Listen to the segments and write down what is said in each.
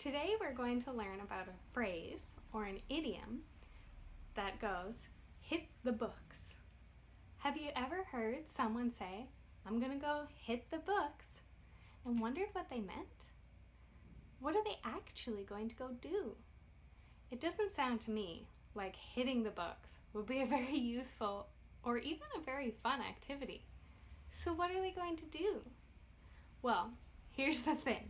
Today we're going to learn about a phrase or an idiom that goes, hit the books. Have you ever heard someone say, I'm going to go hit the books, and wondered what they meant? What are they actually going to go do? It doesn't sound to me like hitting the books would be a very useful or even a very fun activity. So what are they going to do? Well, here's the thing.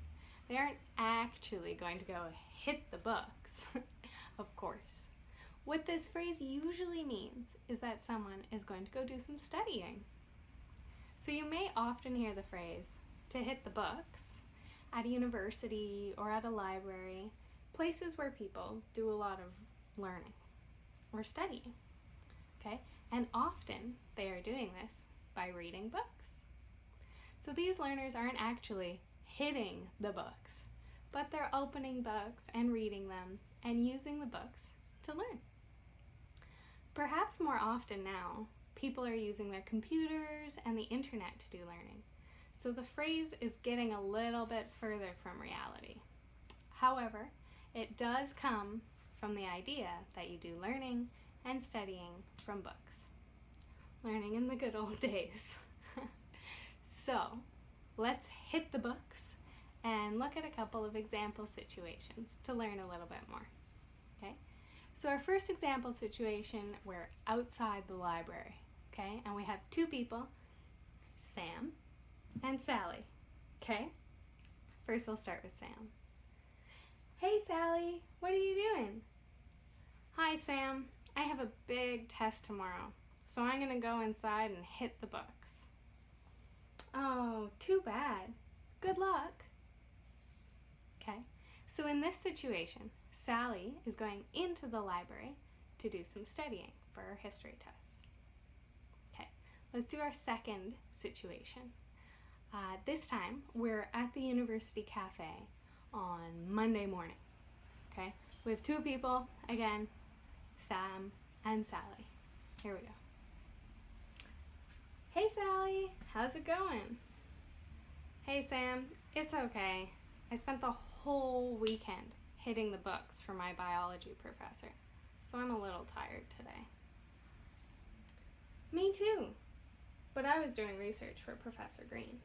They aren't actually going to go hit the books, of course. What this phrase usually means is that someone is going to go do some studying. So you may often hear the phrase, to hit the books, at a university or at a library, places where people do a lot of learning or studying, okay? And often they are doing this by reading books. So these learners aren't actually hitting the books, but they're opening books and reading them and using the books to learn. Perhaps more often now, people are using their computers and the internet to do learning. So the phrase is getting a little bit further from reality. However, it does come from the idea that you do learning and studying from books. Learning in the good old days. So, let's hit the books and look at a couple of example situations to learn a little bit more. Okay? So our first example situation, we're outside the library, okay? And we have two people, Sam and Sally, okay? First we'll start with Sam. Hey Sally, what are you doing? Hi Sam, I have a big test tomorrow, so I'm gonna go inside and hit the books. Oh, too bad. Good luck. Okay, so in this situation, Sally is going into the library to do some studying for her history test. Okay, let's do our second situation. This time, we're at the university cafe on Monday morning. Okay, we have two people, again, Sam and Sally. Here we go. Hey Sally, how's it going? Hey Sam, it's okay. I spent the whole weekend hitting the books for my biology professor, so I'm a little tired today. Me too, but I was doing research for Professor Green.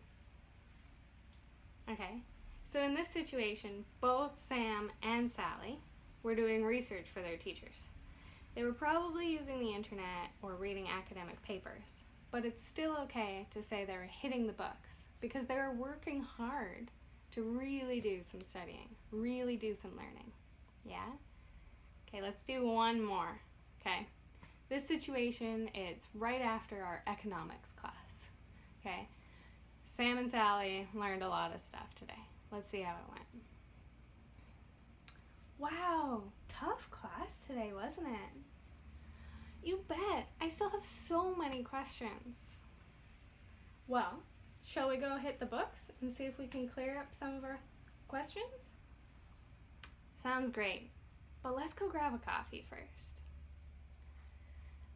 Okay, so in this situation, both Sam and Sally were doing research for their teachers. They were probably using the internet or reading academic papers, but it's still okay to say they were hitting the books because they were working hard to really do some studying, really do some learning. Yeah? Okay, let's do one more. Okay, this situation, it's right after our economics class. Okay, Sam and Sally learned a lot of stuff today. Let's see how it went. Wow, tough class today, wasn't it? You bet. I still have so many questions. Well, shall we go hit the books and see if we can clear up some of our questions? Sounds great, but let's go grab a coffee first.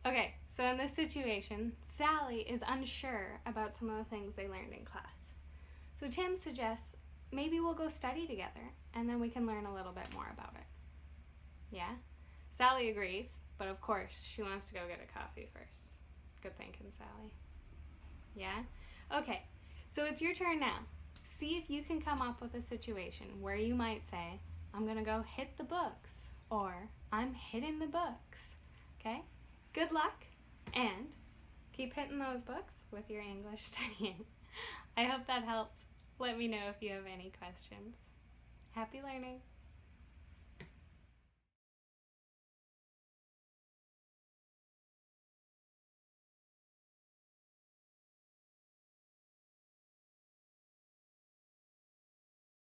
Okay, so in this situation, Sally is unsure about some of the things they learned in class. So Tim suggests maybe we'll go study together and then we can learn a little bit more about it. Yeah? Sally agrees, but of course she wants to go get a coffee first. Good thinking, Sally. Yeah? Okay, so it's your turn now. See if you can come up with a situation where you might say, I'm gonna go hit the books, or I'm hitting the books, okay? Good luck, and keep hitting those books with your English studying. I hope that helps. Let me know if you have any questions. Happy learning!